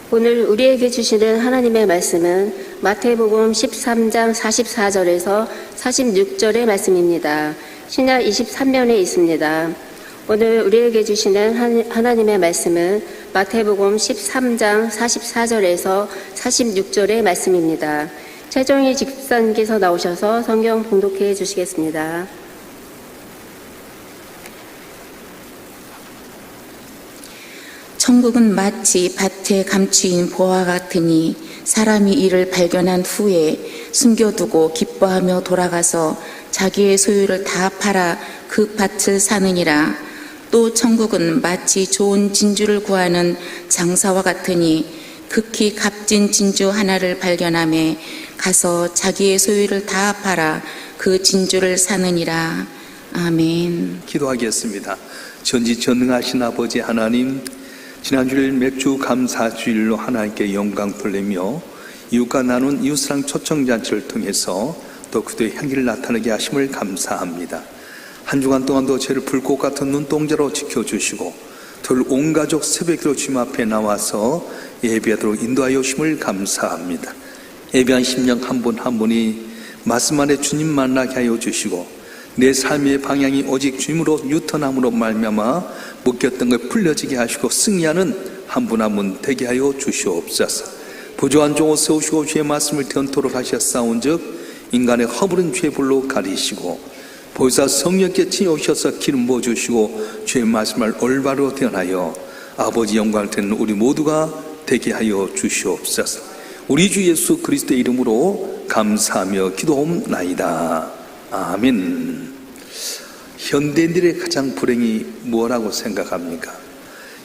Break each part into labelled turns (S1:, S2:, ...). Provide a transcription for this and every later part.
S1: 오늘 우리에게 주시는 하나님의 말씀은 마태복음 13장 44절에서 46절의 말씀입니다. 신약 23면에 있습니다. 오늘 우리에게 주시는 하나님의 말씀은 마태복음 13장 44절에서 46절의 말씀입니다. 최정희 집사님께서 나오셔서 성경 봉독해 주시겠습니다.
S2: 천국은 마치 밭에 감추인 보화 같으니 사람이 이를 발견한 후에 숨겨두고 기뻐하며 돌아가서 자기의 소유를 다 팔아 그 밭을 사느니라. 또 천국은 마치 좋은 진주를 구하는 장사와 같으니 극히 값진 진주 하나를 발견하며 가서 자기의 소유를 다 팔아 그 진주를 사느니라. 아멘.
S3: 기도하겠습니다. 전지전능하신 아버지 하나님, 지난주일 맥주 감사주일로 하나님께 영광 돌리며 이웃과 나눈 이웃사랑 초청잔치를 통해서 또 그들의 향기를 나타내게 하심을 감사합니다. 한 주간 동안도 저를 불꽃 같은 눈동자로 지켜주시고 토요일 온 가족 새벽기도 주님 앞에 나와서 예배하도록 인도하여 주심을 감사합니다. 예배한 심령 한 분 한 분이 말씀 안에 주님 만나게 하여 주시고 내 삶의 방향이 오직 주님으로 유턴함으로 말미암아 묶였던 걸 풀려지게 하시고 승리하는 한 분 한 분 되게 하여 주시옵소서. 부조한 종을 세우시고 주의 말씀을 전토록 하셨사온즉 인간의 허물은 죄의 불로 가리시고 보혜사 성령께 치오셔서 기름 부어주시고 주의 말씀을 올바로 대언하여 아버지 영광을 드리는 우리 모두가 되게 하여 주시옵소서. 우리 주 예수 그리스도의 이름으로 감사하며 기도하옵나이다. 아멘. 현대인들의 가장 불행이 뭐라고 생각합니까?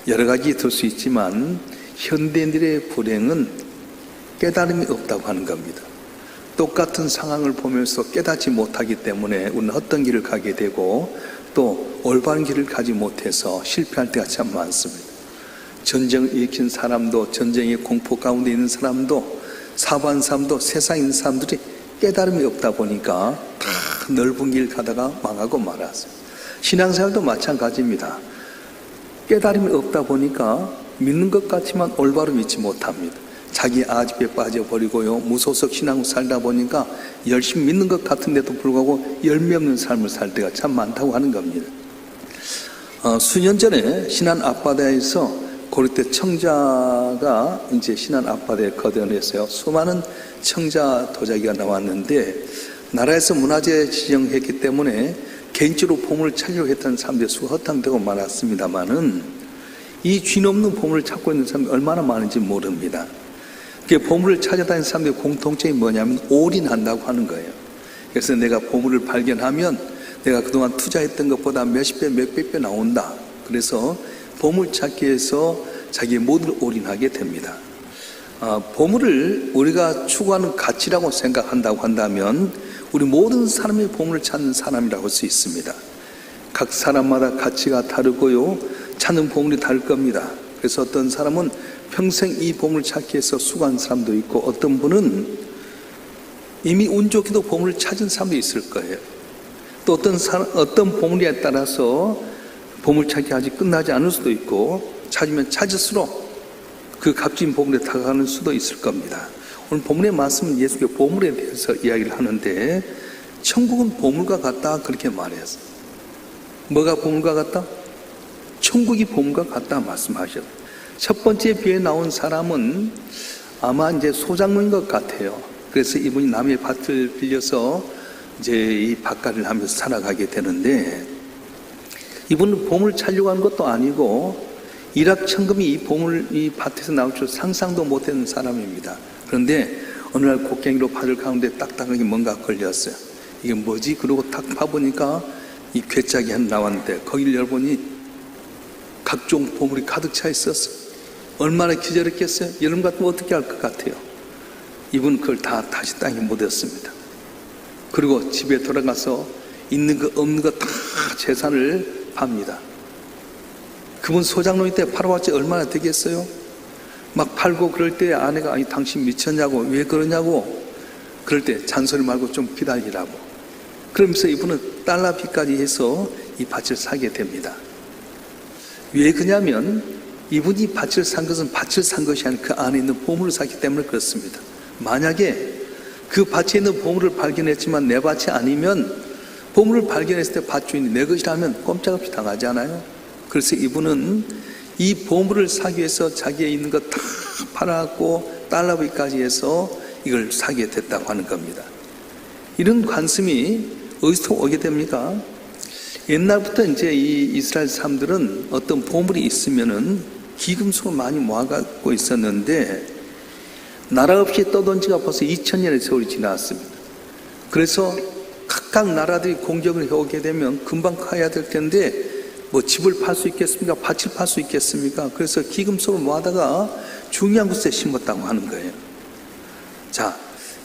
S3: 여러 가지 있을 수 있지만 현대인들의 불행은 깨달음이 없다고 하는 겁니다. 똑같은 상황을 보면서 깨닫지 못하기 때문에 우리는 어떤 길을 가게 되고 또 올바른 길을 가지 못해서 실패할 때가 참 많습니다. 전쟁을 일으킨 사람도, 전쟁의 공포 가운데 있는 사람도, 사고한 사람도, 세상에 있는 사람들이 깨달음이 없다 보니까 다 넓은 길 가다가 망하고 말았어요. 신앙생활도 마찬가지입니다. 깨달음이 없다 보니까 믿는 것 같지만 올바로 믿지 못합니다. 자기 아집에 빠져버리고요, 무소속 신앙을 살다 보니까 열심히 믿는 것 같은데도 불구하고 열매 없는 삶을 살 때가 참 많다고 하는 겁니다. 수년 전에 신안 앞바다에서 고려때 청자가 이제 신안 앞바다에 거대했어요. 수많은 청자 도자기가 나왔는데 나라에서 문화재 지정했기 때문에 개인적으로 보물을 찾으려고 했던 사람들의 수가 허탕되고 말았습니다만은 이 쥐 없는 보물을 찾고 있는 사람이 얼마나 많은지 모릅니다. 보물을 찾아다니는 사람들의 공통점이 뭐냐면 올인한다고 하는 거예요. 그래서 내가 보물을 발견하면 내가 그동안 투자했던 것보다 몇십 배, 몇백 배 나온다. 그래서 보물 찾기 위해서 자기의 모든 걸 올인하게 됩니다. 보물을 우리가 추구하는 가치라고 생각한다고 한다면 우리 모든 사람이 보물을 찾는 사람이라고 할 수 있습니다. 각 사람마다 가치가 다르고요, 찾는 보물이 다를 겁니다. 그래서 어떤 사람은 평생 이 보물을 찾기 위해서 수고한 사람도 있고 어떤 분은 이미 운 좋게도 보물을 찾은 사람도 있을 거예요. 또 어떤 보물에 따라서 보물 찾기 아직 끝나지 않을 수도 있고 찾으면 찾을수록 그 값진 보물에 다가가는 수도 있을 겁니다. 오늘 본문의 말씀은 예수의 보물에 대해서 이야기를 하는데 천국은 보물과 같다 그렇게 말했어요. 뭐가 보물과 같다? 천국이 보물과 같다 말씀하셨어요. 첫 번째 비에 나온 사람은 아마 이제 소작농인 것 같아요. 그래서 이분이 남의 밭을 빌려서 이제 이 밭갈이를 하면서 살아가게 되는데 이분은 보물을 찾려고 하는 것도 아니고 일확천금이 이 밭에서 나올 줄 상상도 못했는 사람입니다. 그런데 어느 날 곡괭이로 밭을 가운데 딱딱하게 뭔가 걸렸어요. 이게 뭐지? 그러고 탁 파보니까 이 괴짝이 하나 나왔는데 거기를 열보니 각종 보물이 가득 차 있었어요. 얼마나 기절했겠어요? 여러분 같으면 어떻게 할 것 같아요? 이분은 그걸 다 다시 땅에 묻었습니다. 그리고 집에 돌아가서 있는 거 없는 거 다 재산을 팝니다. 그분 소장농일 때 팔아봤지 얼마나 되겠어요? 막 팔고 그럴 때 아내가 아니 당신 미쳤냐고 왜 그러냐고 그럴 때 잔소리 말고 좀 기다리라고 그러면서 이분은 달러비까지 해서 이 밭을 사게 됩니다. 왜 그러냐면 이분이 밭을 산 것은 밭을 산 것이 아니라 그 안에 있는 보물을 샀기 때문에 그렇습니다. 만약에 그 밭에 있는 보물을 발견했지만 내 밭이 아니면 보물을 발견했을 때 밭 주인이 내 것이라면 꼼짝없이 당하지 않아요? 그래서 이분은 이 보물을 사기 위해서 자기의 있는 것 다 팔아갖고 달러비까지 해서 이걸 사게 됐다고 하는 겁니다. 이런 관습이 어디서 오게 됩니까? 옛날부터 이제 이 이스라엘 사람들은 어떤 보물이 있으면은 기금속을 많이 모아갖고 있었는데 나라 없이 떠돈 지가 벌써 2000년의 세월이 지났습니다. 그래서 각각 나라들이 공격을 해오게 되면 금방 가야 될 텐데 뭐 집을 팔 수 있겠습니까? 밭을 팔 수 있겠습니까? 그래서 기금속을 모아다가 중요한 곳에 심었다고 하는 거예요. 자,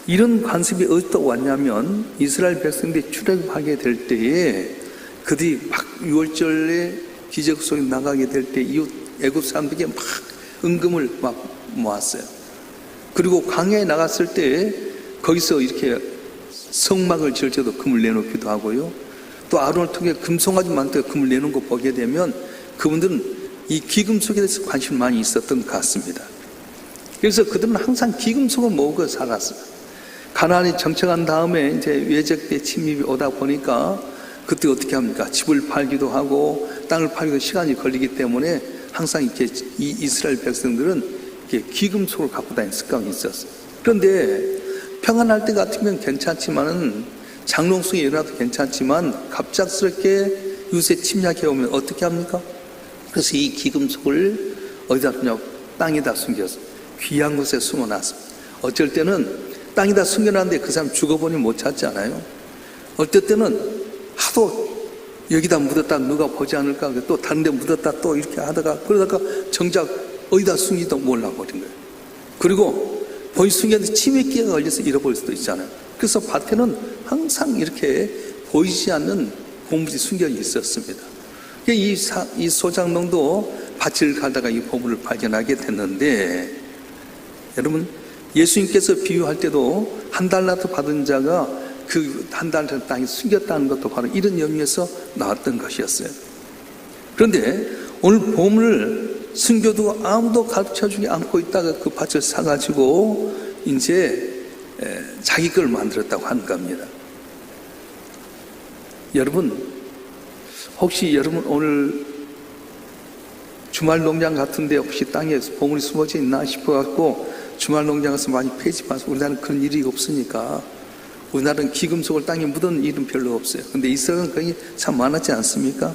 S3: 이런 관습이 어디서 왔냐면 이스라엘 백성들이 출애굽하게 될 때에 그들이 막 6월절에 기적소리 나가게 될 때 이웃 애굽 사람들에게 막 은금을 막 모았어요. 그리고 광야에 나갔을 때 거기서 이렇게 성막을 지을 때도 금을 내놓기도 하고요. 또 아론을 통해 금송아지 만들 때 금을 내놓은 거 보게 되면 그분들은 이 기금속에 대해서 관심이 많이 있었던 것 같습니다. 그래서 그들은 항상 기금속을 모으고 살았어요. 가나안에 정착한 다음에 이제 외적 때 침입이 오다 보니까 그때 어떻게 합니까? 집을 팔기도 하고 땅을 팔기도 시간이 걸리기 때문에 항상 이렇게 이 이스라엘 백성들은 이렇게 기금속을 갖고 다니는 습관이 있었어요. 그런데 평안할 때 같으면 괜찮지만은 장롱성이 일어나도 괜찮지만 갑작스럽게 유세 침략해 오면 어떻게 합니까? 그래서 이 기금속을 어디다 두냐고 땅에다 숨겨서 귀한 곳에 숨어놨습니다. 어쩔 때는 땅에다 숨겨놨는데 그 사람 죽어보니 못 찾잖아요. 어떨 때는 하도 여기다 묻었다 누가 보지 않을까 또 다른 데 묻었다 또 이렇게 하다가 그러다가 정작 어디다 숨기도 몰라버린 거예요. 그리고 거기 숨겼는데 치매기가 걸려서 잃어버릴 수도 있잖아요. 그래서 밭에는 항상 이렇게 보이지 않는 보물이 숨겨 있었습니다. 이 소장농도 밭을 가다가 이 보물을 발견하게 됐는데 여러분 예수님께서 비유할 때도 한 달란트 받은 자가 그 한 달란트 땅에 숨겼다는 것도 바로 이런 의미에서 나왔던 것이었어요. 그런데 오늘 보물을 숨겨두고 아무도 가르쳐주지 않고 있다가 그 밭을 사가지고 이제 자기 걸 만들었다고 하는 겁니다. 여러분 혹시 여러분 오늘 주말 농장 같은데 혹시 땅에 보물이 숨어져 있나 싶어갖고 주말 농장 가서 많이 패지 마시고 우리나라는 그런 일이 없으니까 우리나라는 기금속을 땅에 묻은 일은 별로 없어요. 근데 이스라엘은 그게 참 많았지 않습니까?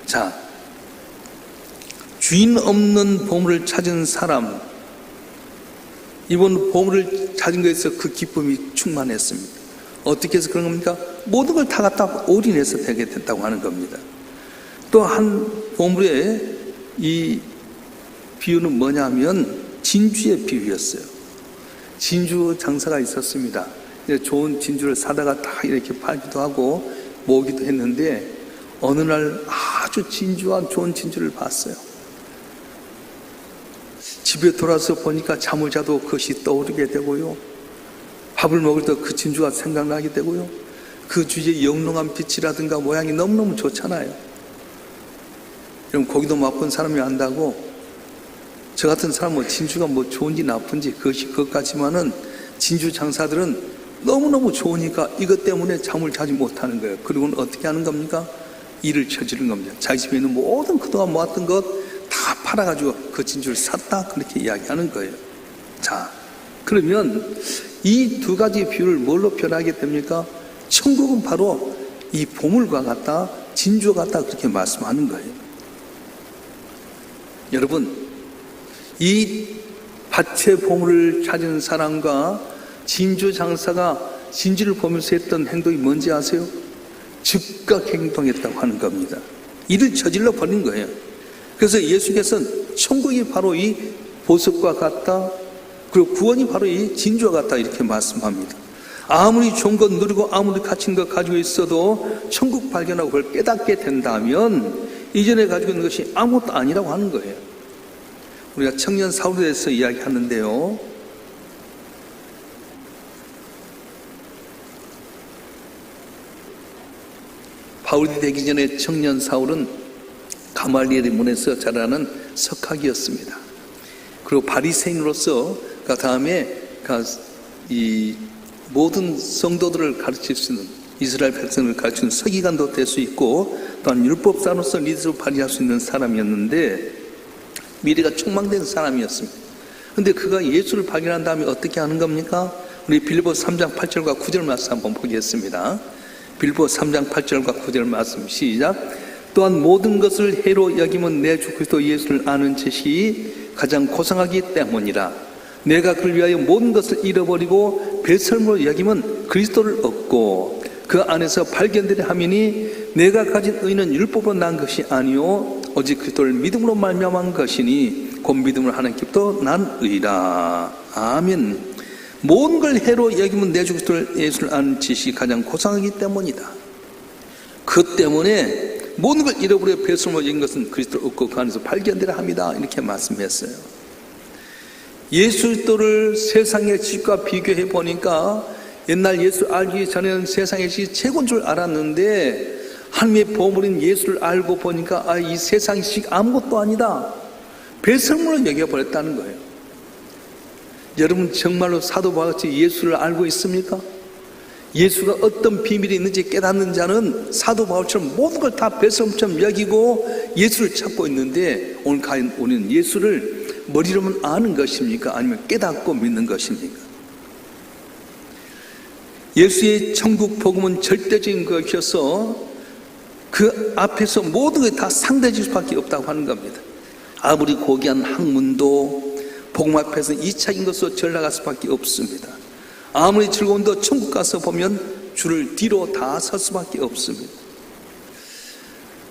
S3: 자, 주인 없는 보물을 찾은 사람 이번 보물을 찾은 것에서 그 기쁨이 충만했습니다. 어떻게 해서 그런 겁니까? 모든 걸 다 갖다 올인해서 되게 됐다고 하는 겁니다. 또 한 보물의 이 비유는 뭐냐면 진주의 비유였어요. 진주 장사가 있었습니다. 좋은 진주를 사다가 다 이렇게 팔기도 하고 모으기도 했는데 어느 날 아주 진주와 좋은 진주를 봤어요. 집에 돌아서 보니까 잠을 자도 그것이 떠오르게 되고요. 밥을 먹을 때 그 진주가 생각나게 되고요. 그 주위에 영롱한 빛이라든가 모양이 너무너무 좋잖아요. 여러분 고기도 맛본 사람이 안다고 저 같은 사람은 진주가 뭐 좋은지 나쁜지 그것이 그것까지만은 진주 장사들은 너무너무 좋으니까 이것 때문에 잠을 자지 못하는 거예요. 그리고는 어떻게 하는 겁니까? 일을 저지른 겁니다. 자기 집에 있는 모든 그동안 모았던 것 다 팔아가지고 그 진주를 샀다 그렇게 이야기하는 거예요. 자, 그러면 이 두 가지 비유를 뭘로 표현하게 됩니까? 천국은 바로 이 보물과 같다, 진주와 같다 그렇게 말씀하는 거예요. 여러분, 이 밭의 보물을 찾은 사람과 진주 장사가 진주를 보면서 했던 행동이 뭔지 아세요? 즉각 행동했다고 하는 겁니다. 일을 저질러 버린 거예요. 그래서 예수께서는 천국이 바로 이 보석과 같다, 그리고 구원이 바로 이 진주와 같다 이렇게 말씀합니다. 아무리 좋은 것 누리고 아무리 갇힌 것 가지고 있어도 천국 발견하고 그걸 깨닫게 된다면 이전에 가지고 있는 것이 아무것도 아니라고 하는 거예요. 우리가 청년 사울에 대해서 이야기하는데요. 바울이 되기 전에 청년 사울은 가말리엘의 문에서 자라는 석학이었습니다. 그리고 바리새인으로서 그 다음에 이 모든 성도들을 가르칠 수 있는, 이스라엘 백성을 가르치는 서기관도 될 수 있고, 또한 율법사로서 리더로 발휘할 수 있는 사람이었는데 미래가 촉망된 사람이었습니다. 그런데 그가 예수를 발견한 다음에 어떻게 하는 겁니까? 우리 빌립보서 3장 8절과 9절 말씀 한번 보겠습니다. 빌립보서 3장 8절과 9절 말씀 시작. 또한 모든 것을 해로 여기면 내 주 그리스도 예수를 아는 지식이 가장 고상하기 때문이라. 내가 그를 위하여 모든 것을 잃어버리고 배설물로 여기면 그리스도를 얻고 그 안에서 발견되려 함이니 내가 가진 의는 율법으로 난 것이 아니요 오직 그리스도를 믿음으로 말미암은 것이니 곧 믿음으로 하나님께부터 난 의라. 아멘. 모든 걸 해로 여기면 내 주 그리스도 예수를 아는 지식이 가장 고상하기 때문이다. 그 때문에 모든 걸 잃어버려 배설물로 여긴 것은 그리스도를 얻고 그 안에서 발견되려 합니다. 이렇게 말씀했어요. 예수 그리스도를 세상의 지식과 비교해 보니까 옛날 예수 알기 전에는 세상의 지식이 최고인 줄 알았는데 하나님의 보물인 예수를 알고 보니까 이 세상의 지식 아무것도 아니다. 배설물로 여겨버렸다는 거예요. 여러분 정말로 사도 바울같이 예수를 알고 있습니까? 예수가 어떤 비밀이 있는지 깨닫는 자는 사도 바울처럼 모든 걸 다 배설물처럼 여기고 예수를 찾고 있는데 오늘 과연 우리는 예수를 머리로만 아는 것입니까? 아니면 깨닫고 믿는 것입니까? 예수의 천국 복음은 절대적인 것이어서 그 앞에서 모든 게 다 상대적일 수밖에 없다고 하는 겁니다. 아무리 고귀한 학문도 복음 앞에서 이차적인 것으로 전락할 수밖에 없습니다. 아무리 즐거운도 천국 가서 보면 줄을 뒤로 다 설 수밖에 없습니다.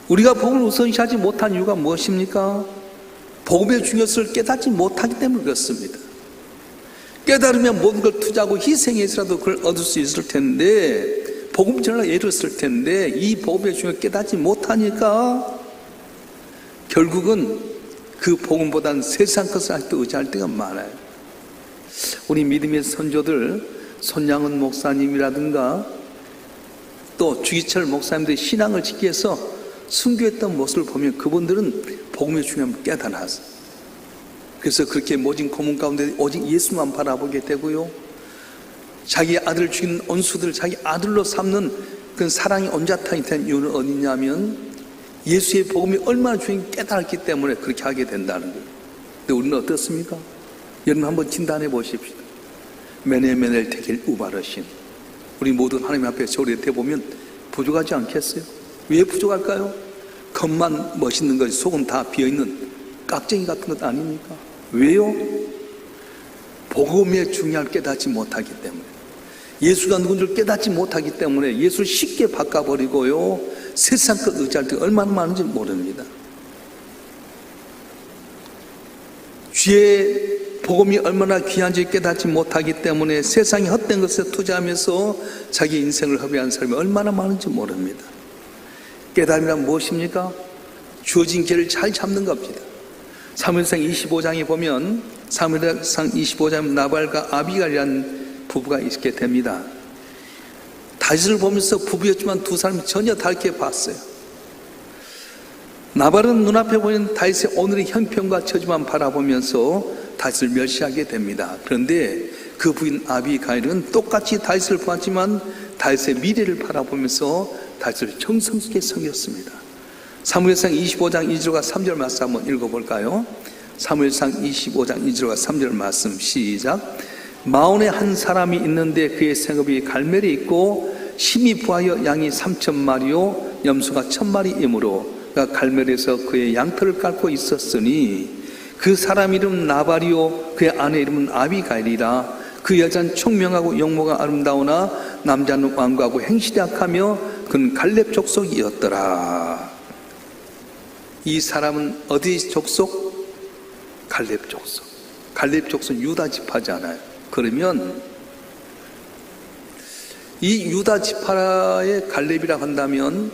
S3: 우리가 복음을 우선시하지 못한 이유가 무엇입니까? 복음의 중요성을 깨닫지 못하기 때문에 그렇습니다. 깨달으면 모든 걸 투자하고 희생해서라도 그걸 얻을 수 있을 텐데, 복음 전하기가 이뤘을 텐데 이 복음의 중요성을 깨닫지 못하니까 결국은 그 복음보다는 세상 것을 아직도 의지할 때가 많아요. 우리 믿음의 선조들, 손양은 목사님이라든가 또 주기철 목사님들의 신앙을 지키기 위해서 순교했던 모습을 보면 그분들은 복음의 중요함을 깨달았어요. 그래서 그렇게 모진 고문 가운데 오직 예수만 바라보게 되고요, 자기 아들을 죽인 원수들을 자기 아들로 삼는 그 사랑이 온자탕이 된 이유는 어디냐면 예수의 복음이 얼마나 중요한지 깨달았기 때문에 그렇게 하게 된다는 거예요. 근데 우리는 어떻습니까? 여러분 한번 진단해 보십시오. 메네메넬 테겔 우바르신, 우리 모두 하나님 앞에 조리해 보면 부족하지 않겠어요? 왜 부족할까요? 겉만 멋있는 것, 속은 다 비어있는 깍쟁이 같은 것 아닙니까? 왜요? 복음의 중요함을 깨닫지 못하기 때문에, 예수가 누군지를 깨닫지 못하기 때문에 예수를 쉽게 바꿔버리고요, 세상 것 의지할 때 얼마나 많은지 모릅니다. 주의 복음이 얼마나 귀한지 깨닫지 못하기 때문에 세상의 헛된 것에 투자하면서 자기 인생을 허비한 사람이 얼마나 많은지 모릅니다. 깨달음이란 무엇입니까? 주어진 길을 잘 잡는 겁니다. 사무엘상 25장에 보면, 사무엘상 25장 나발과 아비갈이라는 부부가 있게 됩니다. 다윗을 보면서 부부였지만 두 사람이 전혀 다르게 봤어요. 나발은 눈앞에 보이는 다윗의 오늘의 형편과 처지만 바라보면서 다윗을 멸시하게 됩니다. 그런데 그 부인 아비가일은 똑같이 다윗을 보았지만 다윗의 미래를 바라보면서 다윗을 정성스럽게 섬겼습니다. 사무엘상 25장 2절과 3절 말씀 한번 읽어볼까요? 사무엘상 25장 2절과 3절 말씀 시작. 마온에 한 사람이 있는데 그의 생업이 갈멜이 있고 심히 부하여 양이 3,000마리요 염소가 1,000마리이므로 그가 갈멜에서 그의 양털을 깔고 있었으니 그 사람 이름은 나발이요 그의 아내 이름은 아비가일이라. 그 여자는 총명하고 용모가 아름다우나 남자는 완고하고 행실이 악하며 그는 갈렙 족속이었더라. 이 사람은 어디 족속? 갈렙 족속. 갈렙 족속은 유다 지파잖아요. 그러면 이 유다 지파의 갈렙이라고 한다면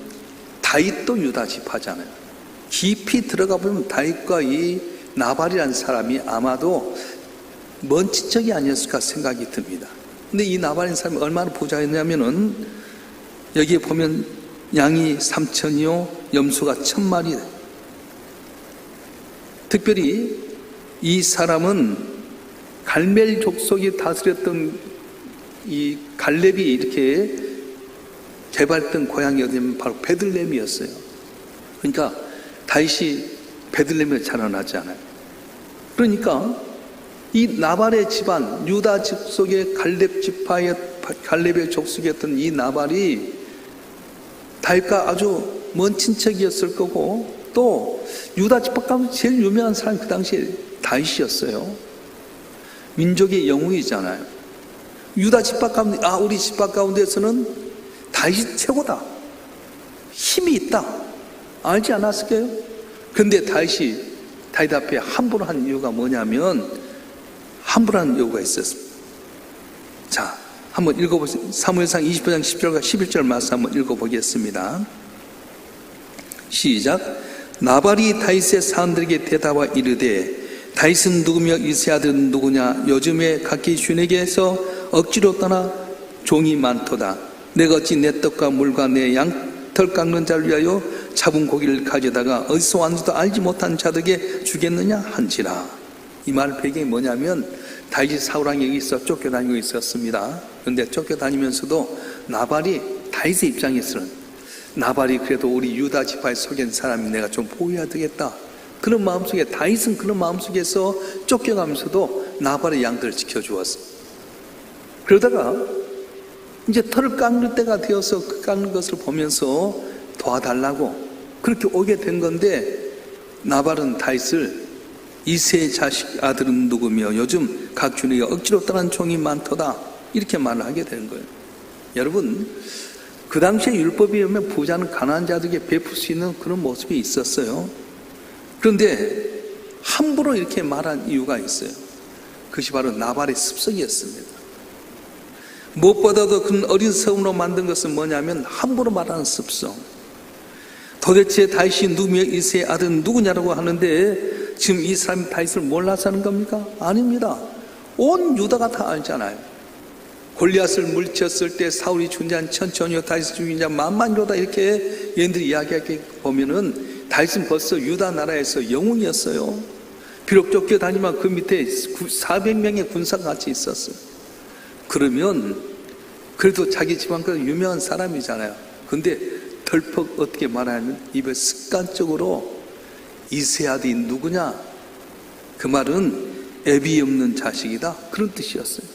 S3: 다윗도 유다 지파잖아요. 깊이 들어가 보면 다윗과 이 나발이라는 사람이 아마도 먼 친척이 아니었을까 생각이 듭니다. 근데 이 나발이라는 사람이 얼마나 부자였냐면은 여기에 보면 양이 3,000이요 염소가 1,000마리. 특별히 이 사람은 갈멜 족속이 다스렸던 이 갈렙이 이렇게 개발했던 고향이 어디냐면 바로 베들레헴이었어요. 그러니까 다윗이 베들레헴에 자라나지 않아요. 그러니까 이 나발의 집안, 유다 족속의 갈렙의 족속이었던 이 나발이 다윗과 아주 먼 친척이었을 거고, 또 유다 집안 가운데 제일 유명한 사람이 그 당시에 다윗이었어요. 민족의 영웅이잖아요. 유다 집안 가운데, 우리 집안 가운데서는 다윗이 최고다, 힘이 있다, 알지 않았을까요? 그런데 다윗이 다윗 앞에 함부로 한 이유가 뭐냐면, 함부로 한 이유가 있었습니다. 자, 한번 읽어보세요. 사무엘상 20장 10절과 11절 말씀 한번 읽어보겠습니다. 시작. 나발이 다윗의 사람들에게 대답하 이르되 다윗은 누구며 이새의 아들은 누구냐? 요즘에 각기 주인에게서 억지로 떠나 종이 많도다. 내가 어찌 내 떡과 물과 내 양털 깎는 자를 위하여 잡은 고기를 가져다가 어디서 왔는지도 알지 못한 자들에게 주겠느냐 한지라. 이 말 배경이 뭐냐면 다윗이 사울왕에 의해서 쫓겨다니고 있었습니다. 그런데 쫓겨다니면서도 나발이 다윗의 입장에서는, 나발이 그래도 우리 유다 지파에 속한 사람이 내가 좀 보호해야 되겠다, 그런 마음속에, 다윗은 그런 마음속에서 쫓겨가면서도 나발의 양들을 지켜주었어요. 그러다가 이제 털을 깎는 때가 되어서 그 깎는 것을 보면서 도와달라고 그렇게 오게 된 건데, 나발은 다윗을 이새의 자식 아들은 누구며 요즘 각 주인에게 억지로 떠난 종이 많도다, 이렇게 말을 하게 되는 거예요. 여러분, 그 당시에 율법에 의하면 부자는 가난한 자들에게 베풀 수 있는 그런 모습이 있었어요. 그런데 함부로 이렇게 말한 이유가 있어요. 그것이 바로 나발의 습성이었습니다. 무엇보다도 그 어리석음으로 만든 것은 뭐냐면 함부로 말하는 습성. 도대체 다윗이 누구며 이새의 아들은 누구냐라고 하는데, 지금 이 사람이 다윗을 몰라서 하는 겁니까? 아닙니다. 온 유다가 다 알잖아요. 골리앗을 물리쳤을 때 사울이 준비한 천천히요, 다윗이 죽인 자 만만이로다, 이렇게 얘네들이 이야기하게 보면은 다윗은 벌써 유다 나라에서 영웅이었어요. 비록 쫓겨다니면 그 밑에 400명의 군사가 같이 있었어요. 그러면 그래도 자기 집안보다 유명한 사람이잖아요. 근데 덜컥 어떻게 말하냐면 입에 습관적으로 이새의 아들이 누구냐? 그 말은 애비 없는 자식이다, 그런 뜻이었어요.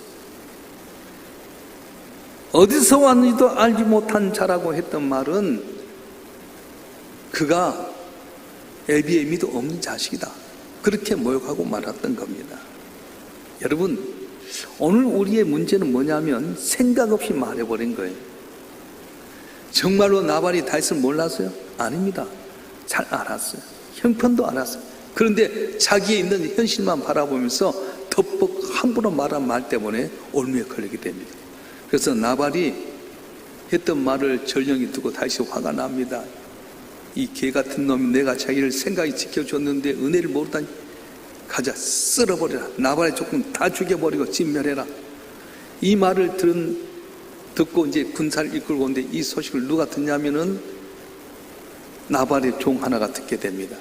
S3: 어디서 왔는지도 알지 못한 자라고 했던 말은 그가 애비애미도 없는 자식이다, 그렇게 모욕하고 말았던 겁니다. 여러분, 오늘 우리의 문제는 뭐냐면 생각 없이 말해버린 거예요. 정말로 나발이 다윗을 몰랐어요? 아닙니다. 잘 알았어요. 형편도 알았어요. 그런데 자기에 있는 현실만 바라보면서 덮벅 함부로 말한 말 때문에 올무에 걸리게 됩니다. 그래서 나발이 했던 말을 전령이 듣고 다시 화가 납니다. 이 개 같은 놈이 내가 자기를 생각이 지켜줬는데 은혜를 모르다니, 가자, 쓸어버려라, 나발의 조금 다 죽여버리고 진멸해라. 이 말을 듣고 이제 군사를 이끌고 오는데, 이 소식을 누가 듣냐면은 나발의 종 하나가 듣게 됩니다.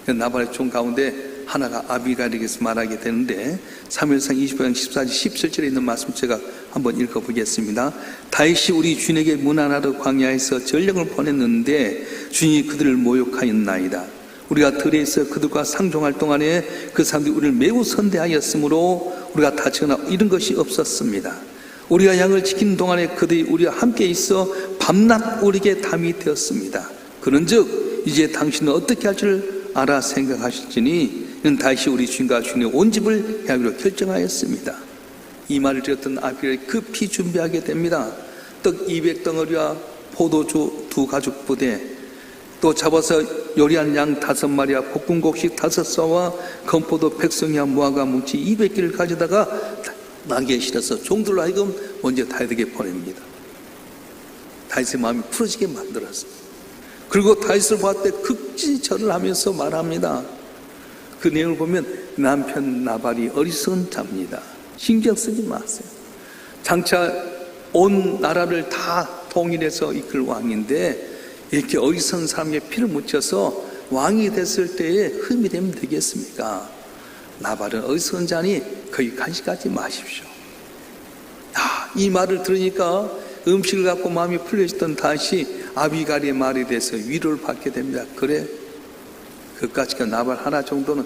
S3: 나발의 종 가운데 하나가 아비가일에게서 말하게 되는데, 사무엘상 25장 14절 17절에 있는 말씀 제가 한번 읽어보겠습니다. 다윗이 우리 주인에게 무난하러 광야에서 전령을 보냈는데 주인이 그들을 모욕하였나이다. 우리가 들에서 그들과 상종할 동안에 그 사람들이 우리를 매우 선대하였으므로 우리가 다치거나 이런 것이 없었습니다. 우리가 양을 지키는 동안에 그들이 우리와 함께 있어 밤낮 우리에게 담이 되었습니다. 그런즉 이제 당신은 어떻게 할 줄 알아 생각하실지니 이는 다윗이 우리 주인과 주인의 온 집을 향하기로 결정하였습니다. 이 말을 들었던 아비가일이 급히 준비하게 됩니다. 떡 200덩어리와 포도주 2가죽 부대, 또 잡아서 요리한 양 5마리와 볶은 곡식 5쏘와 건포도 백성이와 무화과 뭉치 200개를 가져다가 나귀에 실어서 종들로 하여금 먼저 다윗에게 보냅니다. 다윗의 마음이 풀어지게 만들었습니다. 그리고 다윗을 봤을 때 극지절을 하면서 말합니다. 그 내용을 보면 남편 나발이 어리석은 자입니다. 신경 쓰지 마세요. 장차 온 나라를 다 통일해서 이끌 왕인데 이렇게 어리석은 사람에게 피를 묻혀서 왕이 됐을 때에 흠이 되면 되겠습니까? 나발은 어디서 온 자니 거기 간식하지 마십시오. 이 말을 들으니까 음식을 갖고 마음이 풀려지던 다시 아비갈의 말에 대해서 위로를 받게 됩니다. 그래, 그까짓 나발 하나 정도는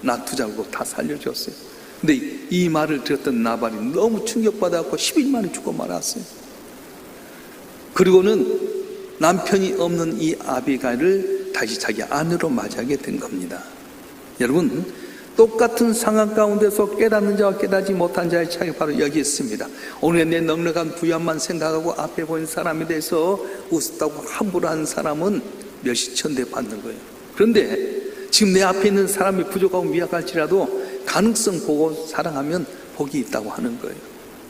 S3: 놔두자고 다 살려줬어요. 근데 이 말을 들었던 나발이 너무 충격받아서 10일 만에 죽고 말았어요. 그리고는 남편이 없는 이 아비갈을 다시 자기 아내로 맞이하게 된 겁니다. 여러분, 똑같은 상황 가운데서 깨닫는 자와 깨닫지 못한 자의 차이 바로 여기 있습니다. 오늘 내 넉넉한 부양만 생각하고 앞에 보이는 사람에 대해서 웃었다고 함부로 하는 사람은 멸시천대 받는 거예요. 그런데 지금 내 앞에 있는 사람이 부족하고 미약할지라도 가능성 보고 사랑하면 복이 있다고 하는 거예요.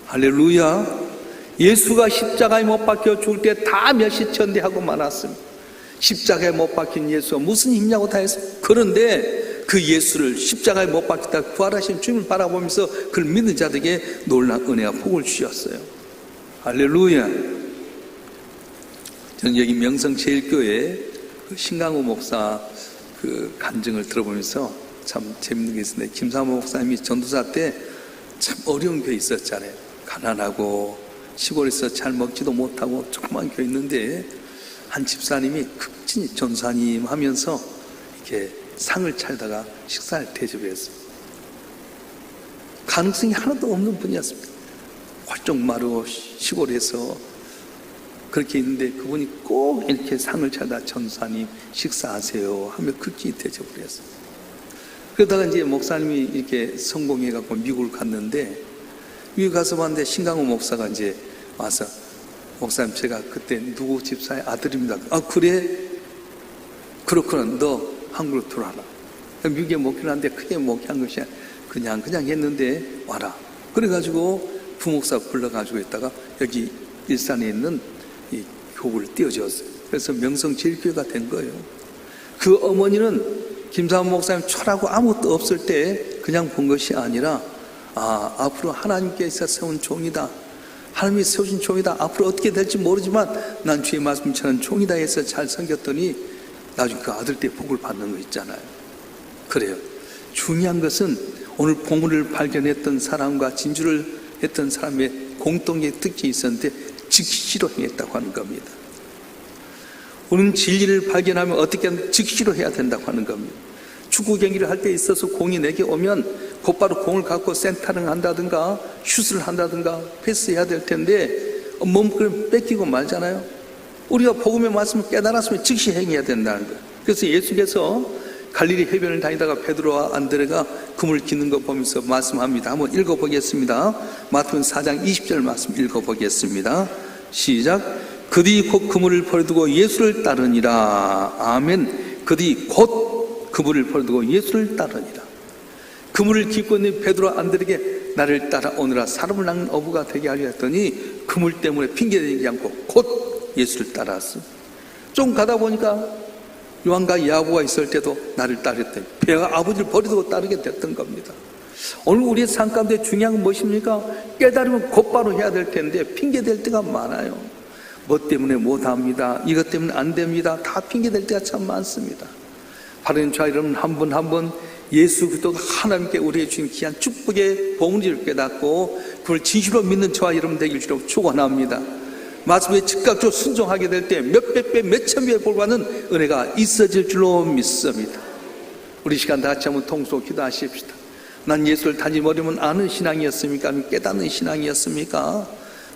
S3: 할렐루야. 예수가 십자가에 못 박혀 죽을 때 다 멸시천대하고 말았습니다. 십자가에 못 박힌 예수가 무슨 힘냐고 다 했어요. 그런데 그 예수를 십자가에 못 박히다 부활하신 주님을 바라보면서 그를 믿는 자들에게 놀라운 은혜와 복을 주셨어요. 할렐루야. 저는 여기 명성제일교회 그 신강호 목사 그 간증을 들어보면서 참 재밌는 게 있었는데, 김사모 목사님이 전도사 때 참 어려운 교회 있었잖아요. 가난하고 시골에서 잘 먹지도 못하고 조그만 교회 있는데 한 집사님이 극진히 전사님 하면서 이렇게 상을 차리다가 식사를 대접했어요. 가능성이 하나도 없는 분이었습니다. 활짝 마르고 시골에서 그렇게 있는데 그분이 꼭 이렇게 상을 차리다 전사님 식사하세요 하며 극진히 대접을 했어요. 그러다가 이제 목사님이 이렇게 성공해갖고 미국을 갔는데, 미국 가서 봤는데 신강호 목사가 이제 와서, 목사님 제가 그때 누구 집사의 아들입니다. 아 그래? 그렇구나. 너 한국으로 돌아라. 미국에 목회를 하는데 크게 목회한 것이 그냥 했는데 와라. 그래가지고 부목사 불러가지고 있다가 여기 일산에 있는 이 교구를 띄워줬어요. 그래서 명성제일교회가 된 거예요. 그 어머니는 김사모 목사님 철하고 아무것도 없을 때 그냥 본 것이 아니라, 앞으로 하나님께서 세운 종이다, 하나님이 세우신 종이다, 앞으로 어떻게 될지 모르지만 난 주의 말씀처럼 종이다 해서 잘 섬겼더니 나중에 그 아들 때 복을 받는 거 있잖아요. 그래요. 중요한 것은 오늘 보물을 발견했던 사람과 진주를 했던 사람의 공통의 특징이 있었는데 즉시로 행했다고 하는 겁니다. 우리는 진리를 발견하면 어떻게 하면 즉시로 해야 된다고 하는 겁니다. 축구 경기를 할 때 있어서 공이 내게 오면 곧바로 공을 갖고 센터링 한다든가 슛을 한다든가 패스해야 될 텐데 몸을 뺏기고 말잖아요. 우리가 복음의 말씀을 깨달았으면 즉시 행해야 된다는 거예요. 그래서 예수께서 갈릴리 해변을 다니다가 베드로와 안드레가 그물 기는 거 보면서 말씀합니다. 한번 읽어보겠습니다. 마태복음 4장 20절 말씀 읽어보겠습니다. 시작. 그들이 곧 그물을 버려두고 예수를 따르니라. 아멘. 그들이 곧 그물을 버려두고 예수를 따르니라. 그물을 깃고 있는 베드로와 안드레에게 나를 따라오느라 사람을 낚는 어부가 되게 하려 했더니 그물 때문에 핑계대지 않고 곧 예수를 따라왔어. 좀 가다 보니까 요한과 야고보가 있을 때도 나를 따르랬더니 배가 아버지를 버리고 따르게 됐던 겁니다. 오늘 우리의 삶 가운데 중요한 건 무엇입니까? 깨달으면 곧바로 해야 될 텐데 핑계댈 때가 많아요. 뭐 때문에 못합니다, 이것 때문에 안 됩니다, 다 핑계댈 때가 참 많습니다. 바른 자 여러분, 한 분 한 분 예수 그리스도가 하나님께 우리의 주신 귀한 축복의 보물을 깨닫고 그걸 진실로 믿는 저와 여러분 되길 주로 축원합니다. 말씀에 즉각적으로 순종하게 될 때 몇백 배, 몇천 배의 복 받는 은혜가 있어질 줄로 믿습니다. 우리 시간 다 같이 한번 통속 기도하십시다. 난 예수를 단지 머리면 아는 신앙이었습니까? 아니면 깨닫는 신앙이었습니까?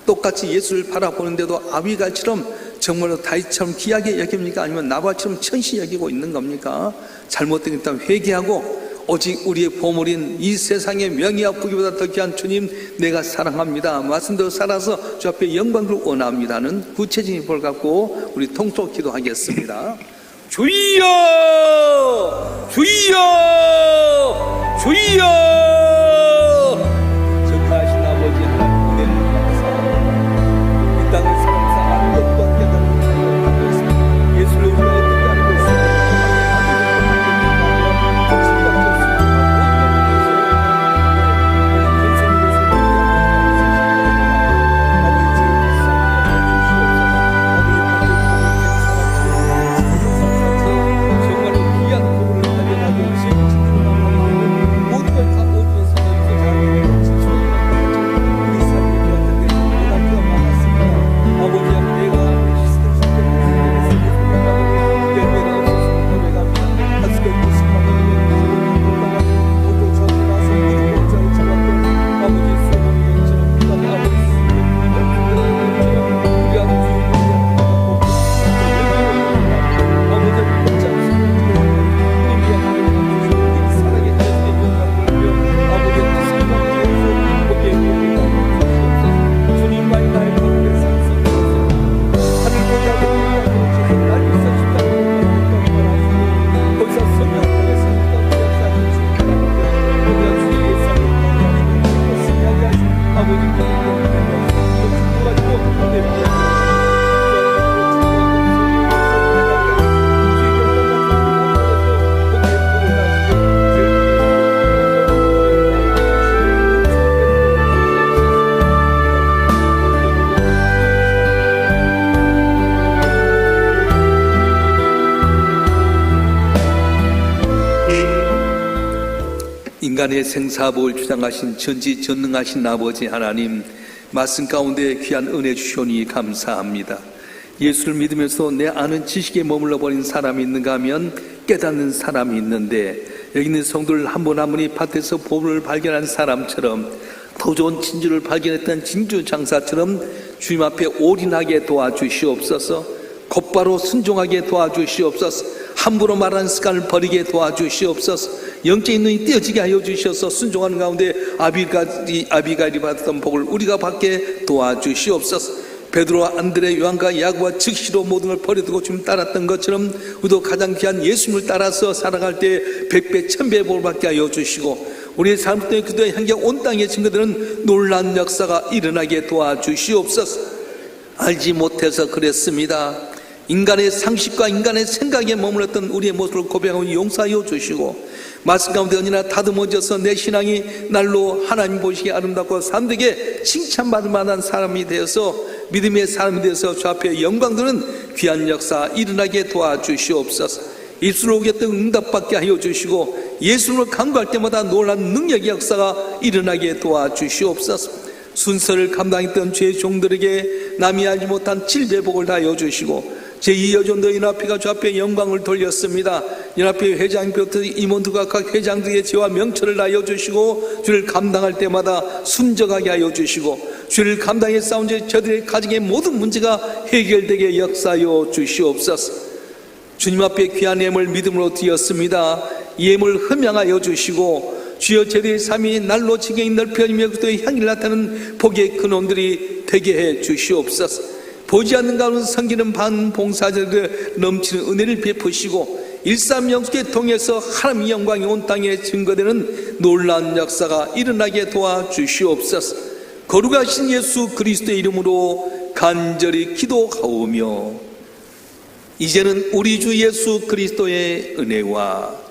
S3: 똑같이 예수를 바라보는데도 아비갈처럼 정말로 다윗처럼 귀하게 여깁니까? 아니면 나발처럼 천시 여기고 있는 겁니까? 잘못된 것 있다면 회개하고 오직 우리의 보물인 이 세상의 명예와 부귀보다 더 귀한 주님 내가 사랑합니다, 말씀대로 살아서 주 앞에 영광을 원합니다는 구체적인 볼 갖고 우리 통속 기도하겠습니다. 주여 주여 주여. 전하신 아버지 하나님 은혜를 감사합니다. 이 땅을 사랑하는 것과 깨닫는 자를 갖고 있습니다. 예수를 우리가 어떻게 알고 있습니까? 정말로 인간의 생사복을 주장하신 전지전능하신 아버지 하나님, 말씀 가운데 귀한 은혜 주시오니 감사합니다. 예수를 믿으면서 내 아는 지식에 머물러 버린 사람이 있는가 하면 깨닫는 사람이 있는데, 여기 있는 성도들 한 분 한 분이 밭에서 보물을 발견한 사람처럼, 더 좋은 진주를 발견했던 진주 장사처럼 주님 앞에 올인하게 도와주시옵소서. 곧바로 순종하게 도와주시옵소서. 함부로 말하는 습관을 버리게 도와주시옵소서. 영적인 눈이 띄어지게 하여 주셔서 순종하는 가운데 아비가일이 받았던 복을 우리가 받게 도와주시옵소서. 베드로와 안드레, 요한과 야고보가 즉시로 모든 걸 버려두고 주님 따랐던 것처럼 우리도 가장 귀한 예수님을 따라서 살아갈 때 100배 1000배의 복을 받게 하여 주시고, 우리의 삶 때문에 그들의 향기가 온 땅에 증거되는 놀라운 역사가 일어나게 도와주시옵소서. 알지 못해서 그랬습니다. 인간의 상식과 인간의 생각에 머물렀던 우리의 모습을 고백하고 용서하여 주시고, 말씀 가운데 언제나 다듬어져서 내 신앙이 날로 하나님 보시기에 아름답고 사람들에게 칭찬받을 만한 사람이 되어서, 믿음의 사람이 되어서 주 앞에 영광 드는 귀한 역사 일어나게 도와주시옵소서. 입술로 오겠던 응답받게 하여 주시고, 예수님을 간구할 때마다 놀라운 능력의 역사가 일어나게 도와주시옵소서. 순서를 감당했던 죄의 종들에게 남이 알지 못한 질배복을 다하여 주시고, 제2여전도 연합회가 주 앞에 영광을 돌렸습니다. 연합회 회장부터 임원들과 각 회장들의 죄와 명철을 다하여 주시고, 주를 감당할 때마다 순정하게 하여 주시고, 주를 감당해 싸운 저들의 가정의 모든 문제가 해결되게 역사하여 주시옵소서. 주님 앞에 귀한 예물 믿음으로 드렸습니다. 예물 흠양하여 주시고, 주여 저들의 삶이 날로 지경이 넓혀지며 그들의 향기를 나타내는 복의 근원들이 되게 해 주시옵소서. 보지 않는 가운데 섬기는 반봉사자들의 넘치는 은혜를 베푸시고, 일삼영숙에 통해서 하나님의 영광이 온 땅에 증거되는 놀라운 역사가 일어나게 도와주시옵소서. 거룩하신 예수 그리스도의 이름으로 간절히 기도하오며, 이제는 우리 주 예수 그리스도의 은혜와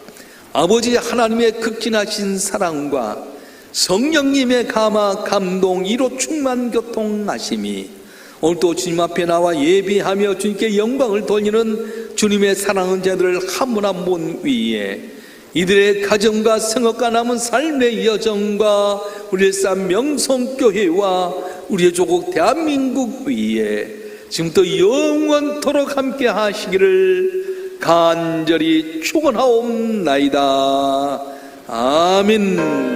S3: 아버지 하나님의 극진하신 사랑과 성령님의 감화 감동 이로 충만 교통하심이 오늘도 주님 앞에 나와 예비하며 주님께 영광을 돌리는 주님의 사랑하는 자들을 한 분 한 분 위에, 이들의 가정과 성업과 남은 삶의 여정과 우리의 삶 명성교회와 우리의 조국 대한민국 위에 지금부터 영원토록 함께 하시기를 간절히 축원하옵나이다. 아멘.